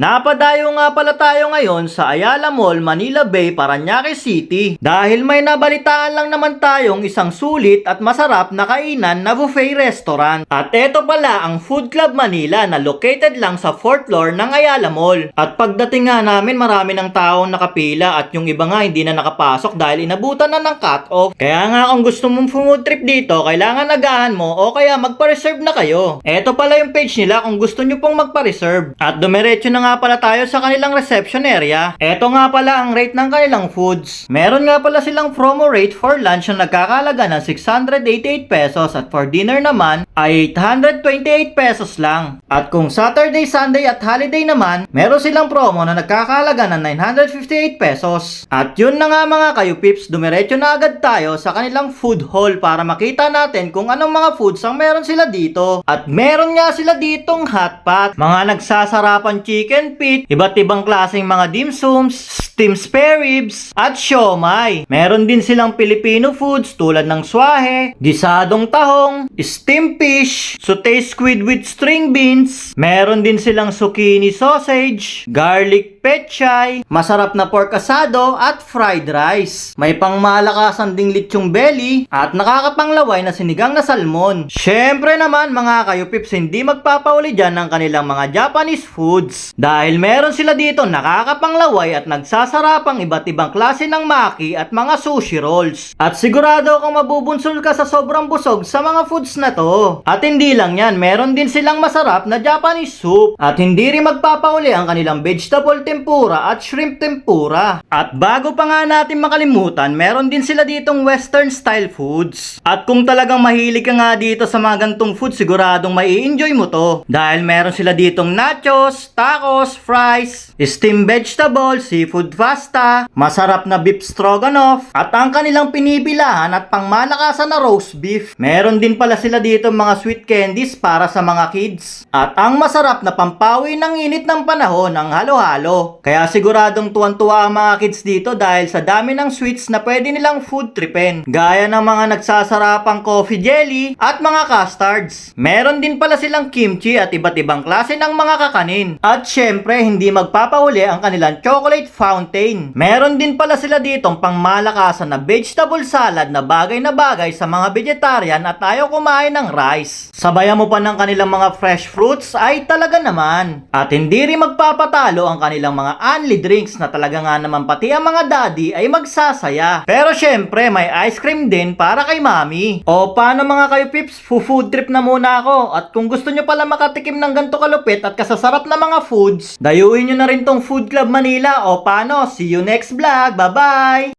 Napadayo nga pala tayo ngayon sa Ayala Mall, Manila Bay, Parañaque City. Dahil may nabalitaan lang naman tayong isang sulit at masarap na kainan na buffet restaurant. At eto pala ang Food Club Manila na located lang sa 4th floor ng Ayala Mall. At pagdating nga namin marami ng taong nakapila at yung iba nga hindi na nakapasok dahil inabutan na ng cut-off. Kaya nga kung gusto mong food trip dito, kailangan agahan mo o kaya magpa-reserve na kayo. Eto pala yung page nila kung gusto nyo pong magpa-reserve. At dumiretso na nga pala tayo sa kanilang reception area. Eto nga pala ang rate ng kanilang foods. Meron nga pala silang promo rate for lunch na nagkakalaga ng 688 pesos at for dinner naman ay 828 pesos lang. At kung Saturday, Sunday at holiday naman, meron silang promo na nagkakalaga ng 958 pesos. At yun na nga mga kayo pips, dumiretso na agad tayo sa kanilang food hall para makita natin kung anong mga foods ang meron sila dito. At meron nga sila ditong hot pot, mga nagsasarapan chicken pit, iba't ibang klaseng mga dim sums, steamed spare ribs, at siomai. Meron din silang Filipino foods tulad ng swahe, gisadong tahong, steamed fish, sauté squid with string beans. Meron din silang zucchini sausage, garlic pechay, masarap na pork asado, at fried rice. May pangmalakasan ding lechong belly, at nakakapanglaway na sinigang na salmon. Syempre naman mga kayo pips, hindi magpapauli dyan ng kanilang mga Japanese foods. Dahil meron sila dito nakakapanglaway at nagsasarapang iba't ibang klase ng maki at mga sushi rolls. At sigurado kung mabubunsol ka sa sobrang busog sa mga foods na to. At hindi lang yan, meron din silang masarap na Japanese soup. At hindi rin magpapauli ang kanilang vegetable tempura at shrimp tempura. At bago pa nga natin makalimutan, meron din sila ditong western style foods. At kung talagang mahilig ka nga dito sa mga gantong food, siguradong mai-enjoy mo to. Dahil meron sila ditong nachos, tacos, fries, steamed vegetable, seafood pasta, masarap na beef stroganoff, at ang kanilang pinipilahan at pangmalakasan na roast beef. Meron din pala sila dito mga sweet candies para sa mga kids. At ang masarap na pampawi ng init ng panahon ang halo-halo. Kaya siguradong tuwan-tuwa ang mga kids dito dahil sa dami ng sweets na pwede nilang food tripin. Gaya ng mga nagsasarapang coffee jelly at mga custards. Meron din pala silang kimchi at iba't ibang klase ng mga kakanin. At syempre, hindi magpapahuli ang kanilang chocolate fountain. Meron din pala sila ditong pangmalakasan na vegetable salad na bagay sa mga vegetarian at ayaw kumain ng rice. Sabayan mo pa ng kanilang mga fresh fruits ay talaga naman. At hindi rin magpapatalo ang kanilang mga only drinks na talaga nga naman pati ang mga daddy ay magsasaya. Pero syempre, may ice cream din para kay mami. O paano mga kayo pips, food trip na muna ako. At kung gusto nyo pala makatikim ng ganito kalupit at kasasarap na mga foods, dayuin nyo na rin tong Food Club Manila. O paano, see you next vlog, bye bye!